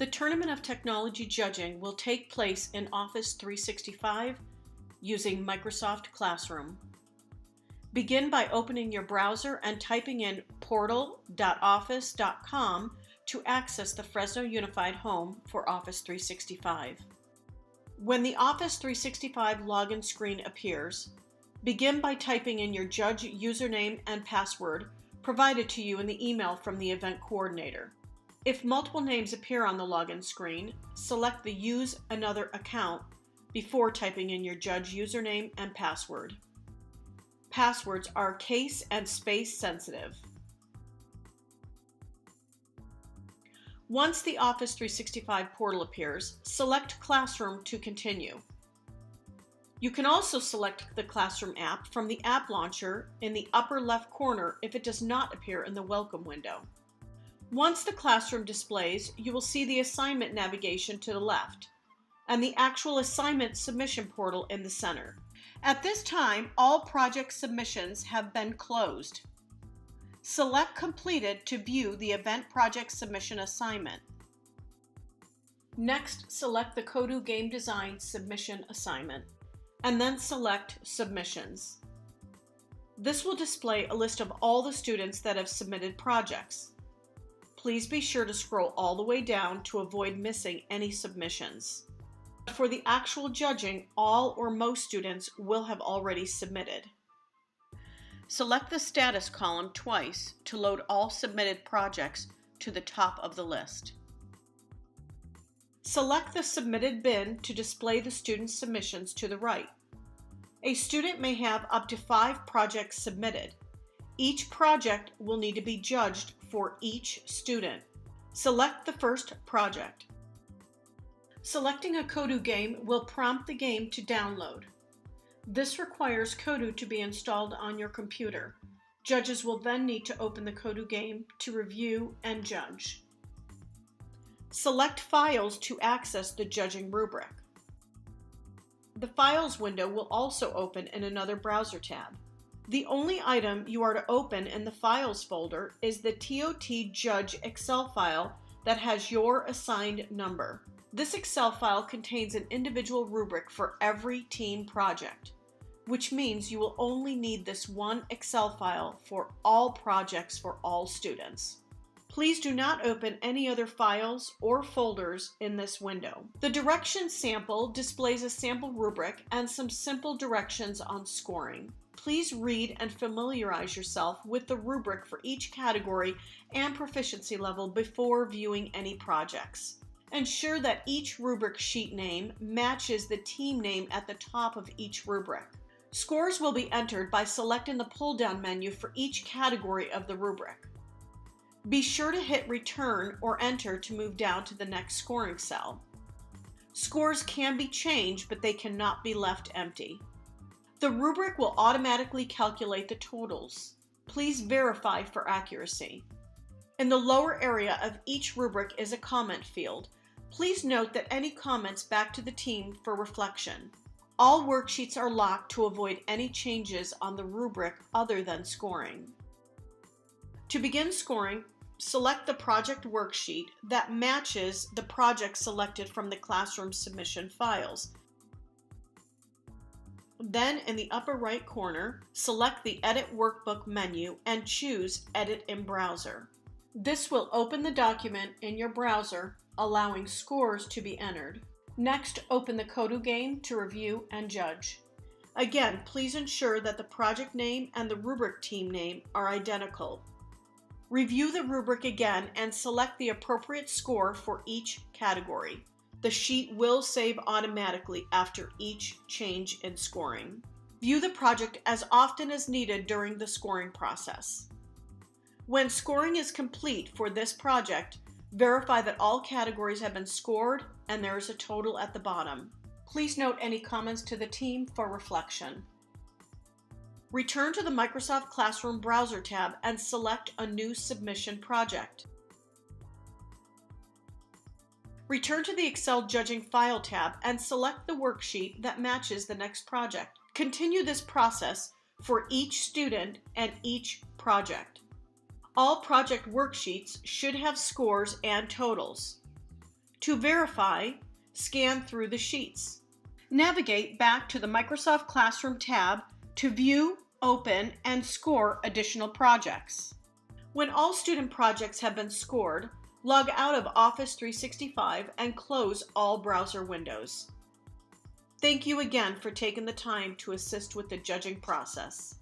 The Tournament of Technology judging will take place in Office 365 using Microsoft Classroom. Begin by opening your browser and typing in portal.office.com to access the Fresno Unified Home for Office 365. When the Office 365 login screen appears, begin by typing in your judge username and password provided to you in the email from the event coordinator. If multiple names appear on the login screen, select the Use Another Account before typing in your judge username and password. Passwords are case and space sensitive. Once the Office 365 portal appears, select Classroom to continue. You can also select the Classroom app from the app launcher in the upper left corner if it does not appear in the Welcome window. Once the Classroom displays, you will see the assignment navigation to the left and the actual assignment submission portal in the center. At this time, all project submissions have been closed. Select Completed to view the event project submission assignment. Next, select the Kodu Game Design submission assignment, and then select Submissions. This will display a list of all the students that have submitted projects. Please be sure to scroll all the way down to avoid missing any submissions. For the actual judging, all or most students will have already submitted. Select the status column twice to load all submitted projects to the top of the list. Select the submitted bin to display the student's submissions to the right. A student may have up to 5 projects submitted. Each project will need to be judged for each student. Select the first project. Selecting a Kodu game will prompt the game to download. This requires Kodu to be installed on your computer. Judges will then need to open the Kodu game to review and judge. Select Files to access the judging rubric. The Files window will also open in another browser tab. The only item you are to open in the Files folder is the TOT Judge Excel file that has your assigned number. This Excel file contains an individual rubric for every team project, which means you will only need this one Excel file for all projects for all students. Please do not open any other files or folders in this window. The directions sample displays a sample rubric and some simple directions on scoring. Please read and familiarize yourself with the rubric for each category and proficiency level before viewing any projects. Ensure that each rubric sheet name matches the team name at the top of each rubric. Scores will be entered by selecting the pull-down menu for each category of the rubric. Be sure to hit Return or Enter to move down to the next scoring cell. Scores can be changed, but they cannot be left empty. The rubric will automatically calculate the totals. Please verify for accuracy. In the lower area of each rubric is a comment field. Please note that any comments back to the team for reflection. All worksheets are locked to avoid any changes on the rubric other than scoring. To begin scoring, select the project worksheet that matches the project selected from the classroom submission files. Then in the upper right corner, select the Edit Workbook menu and choose Edit in Browser. This will open the document in your browser, allowing scores to be entered. Next, open the Kodu game to review and judge. Again, please ensure that the project name and the rubric team name are identical. Review the rubric again and select the appropriate score for each category. The sheet will save automatically after each change in scoring. View the project as often as needed during the scoring process. When scoring is complete for this project, verify that all categories have been scored and there is a total at the bottom. Please note any comments to the team for reflection. Return to the Microsoft Classroom browser tab and select a new submission project. Return to the Excel Judging File tab and select the worksheet that matches the next project. Continue this process for each student and each project. All project worksheets should have scores and totals. To verify, scan through the sheets. Navigate back to the Microsoft Classroom tab to view, open, and score additional projects. When all student projects have been scored, log out of Office 365 and close all browser windows. Thank you again for taking the time to assist with the judging process.